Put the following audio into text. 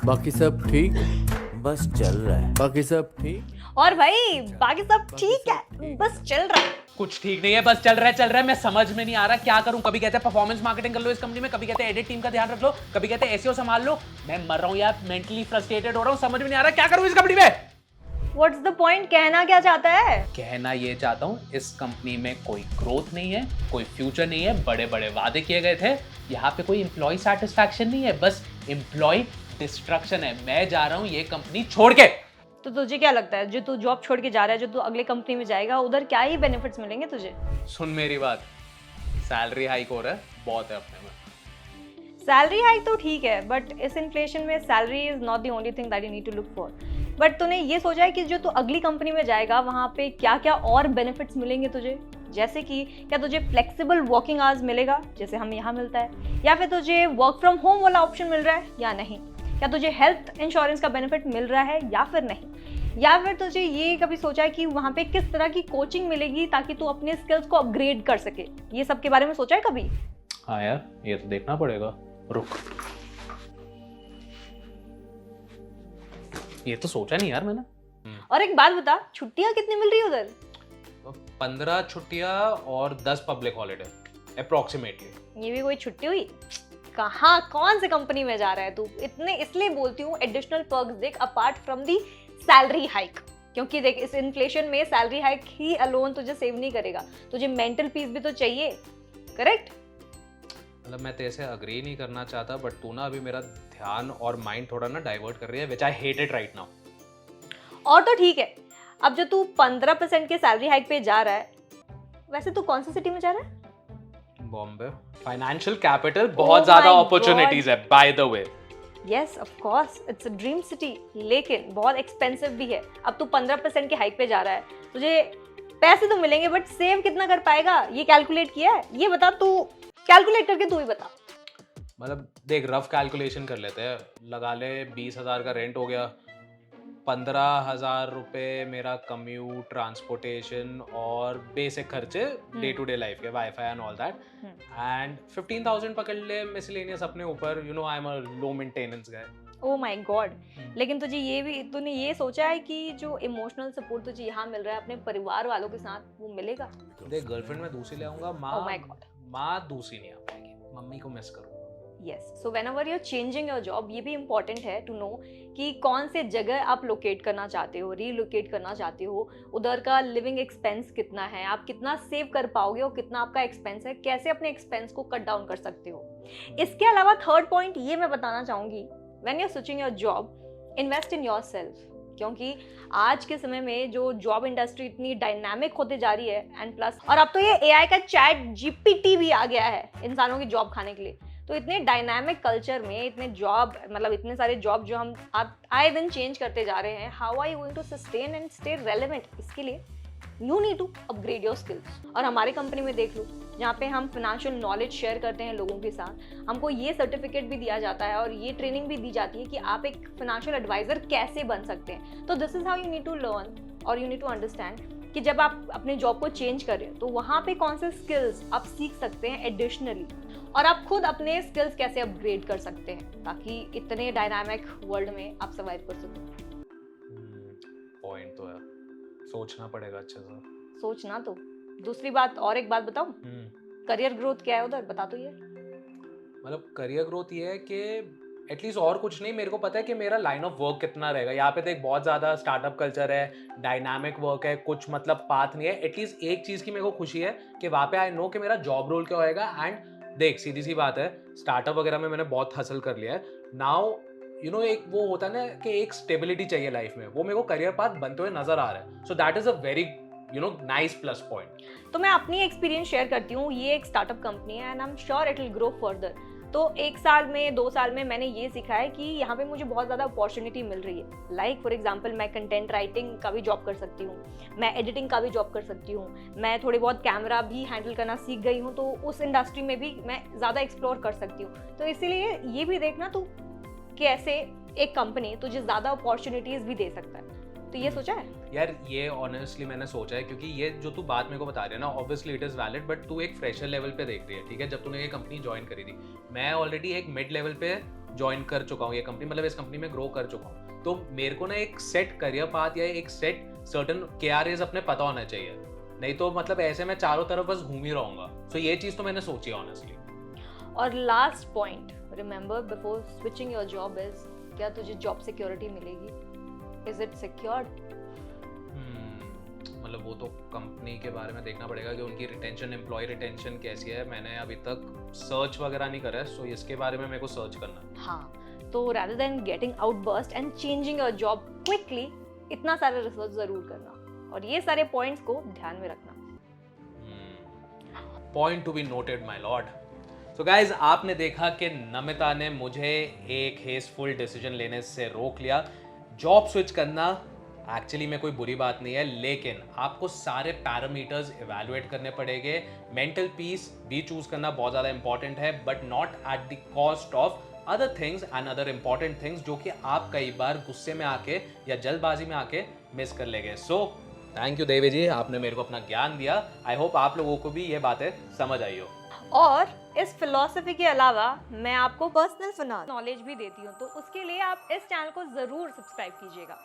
बाकी सब ठीक, बस चल रहा है। बाकी सब ठीक और भाई बाकी सब ठीक है, बस चल रहा है। कुछ ठीक नहीं है, बस चल रहा है। मैं समझ में नहीं आ रहा क्या करूं। कभी कहते हैं परफॉर्मेंस मार्केटिंग कर लो इस कंपनी में, कभी कहते हैं एडिट टीम का ध्यान रख लो, कभी कहते हैं एसईओ संभाल लो। मैं मर रहा हूं यार, मेंटली फ्रस्ट्रेटेड हो रहा हूं, समझ में नहीं आ रहा क्या करूं इस कंपनी में। व्हाट्स द पॉइंट, कहना क्या चाहता है? कहना ये चाहता हूं, इस कंपनी में कोई ग्रोथ नहीं है, कोई फ्यूचर नहीं है। बड़े बड़े वादे किए गए थे, यहाँ पे कोई एम्प्लॉय सेटिस्फैक्शन नहीं है, बस एम्प्लॉय डिस्ट्रक्शन है। मैं जा रहा हूं ये कंपनी छोड़ के। तो तुझे क्या लगता है, जो तू जॉब छोड़ के जा रहा है, जो तू अगले कंपनी में जाएगा, उधर क्या ही बेनिफिट्स मिलेंगे तुझे? सुन मेरी बात, सैलरी हाइक हो रहा है, बहुत है अपने में। सैलरी हाइक तो ठीक है, बट इस इन्फ्लेशन में salary is not the only thing that you need to look for. But तूने ये सोचा है कि जो तू अगली कंपनी में जाएगा वहाँ पे क्या क्या और बेनिफिट्स मिलेंगे तुझे? जैसे कि क्या तुझे फ्लेक्सिबल वर्किंग आवर्स मिलेगा जैसे हम यहाँ मिलता है, या फिर तुझे वर्क फ्रॉम होम वाला ऑप्शन मिल रहा है या नहीं, क्या तुझे हेल्थ इंश्योरेंस का बेनिफिट मिल रहा है या फिर नहीं, या फिर तुझे ये कभी सोचा है कि वहाँ पे किस तरह की कोचिंग मिलेगी ताकि तू अपने स्किल्स को अपग्रेड कर सके? ये सब के बारे में सोचा है कभी? हाँ यार, ये तो देखना पड़ेगा। रुक, ये तो सोचा नहीं यार मैंने। और एक बात बता, छुट्टियाँ कितनी मिल रही है उधर? 15 छुट्टियां और 10 पब्लिक हॉलीडे अप्रोक्सीमेटली। ये भी कोई छुट्टी हुई? कहाँ, कौन सी कंपनी में जा रहा है तू? इतने इसलिए बोलती हूँ एडिशनल पर्क्स देख apart from the salary hike, क्योंकि देख इस इन्फ्लेशन में सैलरी हाइक ही अलोन तुझे सेव नहीं करेगा, तुझे मेंटल पीस भी तो चाहिए, करेक्ट? मतलब मैं तेरे से अग्री नहीं करना चाहता, बट तू ना अभी मेरा ध्यान और माइंड थोड़ा ना डाइवर्ट कर रही है, which I hate it right now. और तो ठीक है, अब जो तू 15% के सैलरी हाइक पे जा रहा है, वैसे तू कौन सी सिटी में जा रहा है? बॉम्बे, फाइनेंशियल कैपिटल, बहुत ज्यादा my अपॉर्चुनिटीज है by the way. Yes of course, it's a dream city, लेकिन बहुत एक्सपेंसिव भी है। अब तू 15% के हाइक पे जा रहा है, तुझे पैसे तो मिलेंगे बट सेव कितना कर पाएगा? ये कैलकुलेट किया है? ये बता, तू कैलकुलेट करके तू ही बता। मतलब देख, रफ कैलकुलेशन कर लेते हैं, लगा ले 20,000 का रेंट हो गया, 15,000 रुपये मेरा कम्यूट, ट्रांसपोर्टेशन और बेसिक खर्चे डे टू डे लाइफ के, wifi and all that, and 15,000 पकड़ ले मिसलेनियस अपने ऊपर। You know I am a low maintenance guy. Oh my God, लेकिन तूने ये सोचा है कि जो इमोशनल सपोर्ट तुझे यहाँ मिल रहा है अपने परिवार वालों के साथ, वो मिलेगा? देख, गर्लफ्रेंड मैं दूसरी ले आऊंगा, Oh my God. माँ दूसरी नहीं आ पाएगी, मम्मी को मिस करूंगा। Yes, so whenever you are changing your job, ये भी इंपॉर्टेंट है टू नो कि कौन से जगह आप लोकेट करना चाहते हो, रीलोकेट करना चाहते हो, उधर का लिविंग एक्सपेंस कितना है, आप कितना सेव कर पाओगे और कितना आपका एक्सपेंस है, कैसे अपने एक्सपेंस को कट डाउन कर सकते हो। इसके अलावा थर्ड पॉइंट ये मैं बताना चाहूँगी, when you are switching your job, invest in yourself, क्योंकि आज के समय में जो जॉब इंडस्ट्री इतनी डायनामिक होते जा रही है, एंड प्लस और अब तो ये एआई का चैट जीपीटी भी आ गया है इंसानों की जॉब खाने के लिए। तो इतने डायनामिक कल्चर में इतने जॉब, मतलब इतने सारे जॉब जो हम आए दिन चेंज करते जा रहे हैं, how are you going to sustain and stay relevant? इसके लिए you need to upgrade your skills. और हमारे कंपनी में देख लो, जहाँ पे हम फाइनेंशियल नॉलेज शेयर करते हैं लोगों के साथ, हमको ये सर्टिफिकेट भी दिया जाता है और ये ट्रेनिंग भी दी जाती है कि आप एक फाइनेंशियल एडवाइजर कैसे बन सकते हैं। तो this is how you need to learn और यू नीड टू अंडरस्टैंड कि जब आप अपने जॉब को चेंज कर रहे हो तो वहाँ पे कौन से स्किल्स आप सीख सकते हैं एडिशनली, और आप खुद अपने स्किल्स कैसे अपग्रेड कर सकते हैं ताकि इतने डायनामिक वर्ल्ड में आप सर्वाइव कर सको। पॉइंट तो है, सोचना पड़ेगा अच्छे से। सोचना तो। दूसरी बात, और एक बात बताऊं, करियर ग्रोथ क्या है उधर, बता तो ये। मतलब करियर ग्रोथ ये है कि एटलीस्ट और कुछ नहीं, मेरे को पता है कि मेरा लाइन ऑफ वर्क कितना रहेगा। यहाँ पे तो एक बहुत ज़्यादा स्टार्टअप कल्चर है, डायनामिक वर्क है, कुछ मतलब पाथ नहीं है। एटलीस्ट एक चीज़ की मेरे को खुशी है कि वहाँ पे आई नो कि मेरा जॉब रोल क्या होएगा। एंड देख, सीधी सी बात है, स्टार्टअप वगैरह में मैंने बहुत हसल कर लिया है। नाउ यू नो एक वो होता है ना कि एक स्टेबिलिटी चाहिए लाइफ में, वो मेरे को करियर पाथ बनते हुए नजर आ रहा है। So that is a very nice plus point. तो मैं अपनी एक्सपीरियंस शेयर करती हूँ। ये एक स्टार्टअप कंपनी है and I am sure it will grow further. तो 1 साल में 2 साल में मैंने ये सीखा है कि यहाँ पे मुझे बहुत ज़्यादा अपॉर्चुनिटी मिल रही है। लाइक फॉर एग्जांपल, मैं कंटेंट राइटिंग का भी जॉब कर सकती हूँ, मैं एडिटिंग का भी जॉब कर सकती हूँ, मैं थोड़ी बहुत कैमरा भी हैंडल करना सीख गई हूँ, तो उस इंडस्ट्री में भी मैं ज़्यादा एक्सप्लोर कर सकती हूँ। तो इसीलिए ये भी देखना तू कैसे एक कंपनी तुझे ज़्यादा अपॉर्चुनिटीज़ भी दे सकता है। तो ये सोचा है यार? ये ऑनेस्टली मैंने सोचा है, क्योंकि ये जो तू बात मेरे को बता रही है ना, obviously it is valid, but तू एक फ्रेशर लेवल पे देख रही है, ठीक है? जब तूने ये कंपनी ज्वाइन करी थी, मैं ऑलरेडी एक मिड लेवल पे ज्वाइन कर चुका हूँ ये कंपनी, मतलब इस कंपनी में ग्रो कर चुका हूँ, तो मेरे को ना एक सेट करियर पाथ या एक सेट सर्टन KRAs अपने पता होना चाहिए, नहीं तो मतलब ऐसे मैं चारों तरफ बस घूम ही रहूंगा। सो ये चीज़ तो मैंने सोची है ऑनेस्टली। और last point, remember before switching your job is, क्या तुझे जॉब सिक्योरिटी मिलेगी? Is it secured? मतलब वो तो कंपनी के बारे में देखना पड़ेगा कि उनकी रिटेंशन, एम्प्लॉय रिटेंशन कैसी है। मैंने अभी तक सर्च वगैरह नहीं करा है, सो इसके बारे में मेरे को सर्च करना है। हाँ, तो rather than getting outburst and changing your job quickly, इतना सारा रिसर्च जरूर करना और ये सारे पॉइंट्स को ध्यान में रखना। Point to be noted my Lord. So guys, आपने देखा कि नमिता ने मुझे एक हेस्टफुल डिसीजन लेने से रोक लिया। जॉब स्विच करना एक्चुअली में कोई बुरी बात नहीं है, लेकिन आपको सारे पैरामीटर्स इवैल्यूएट करने पड़ेंगे। मेंटल पीस भी चूज करना बहुत ज़्यादा इंपॉर्टेंट है, but not at the cost of other things and other important things, जो कि आप कई बार गुस्से में आके या जल्दबाजी में आके मिस कर लेंगे। सो थैंक यू देवी जी, आपने मेरे को अपना ज्ञान दिया। आई होप आप लोगों को भी ये बातें समझ आई हो। और इस फिलॉसफी के अलावा मैं आपको पर्सनल फाइनेंस नॉलेज भी देती हूँ, तो उसके लिए आप इस चैनल को जरूर सब्सक्राइब कीजिएगा।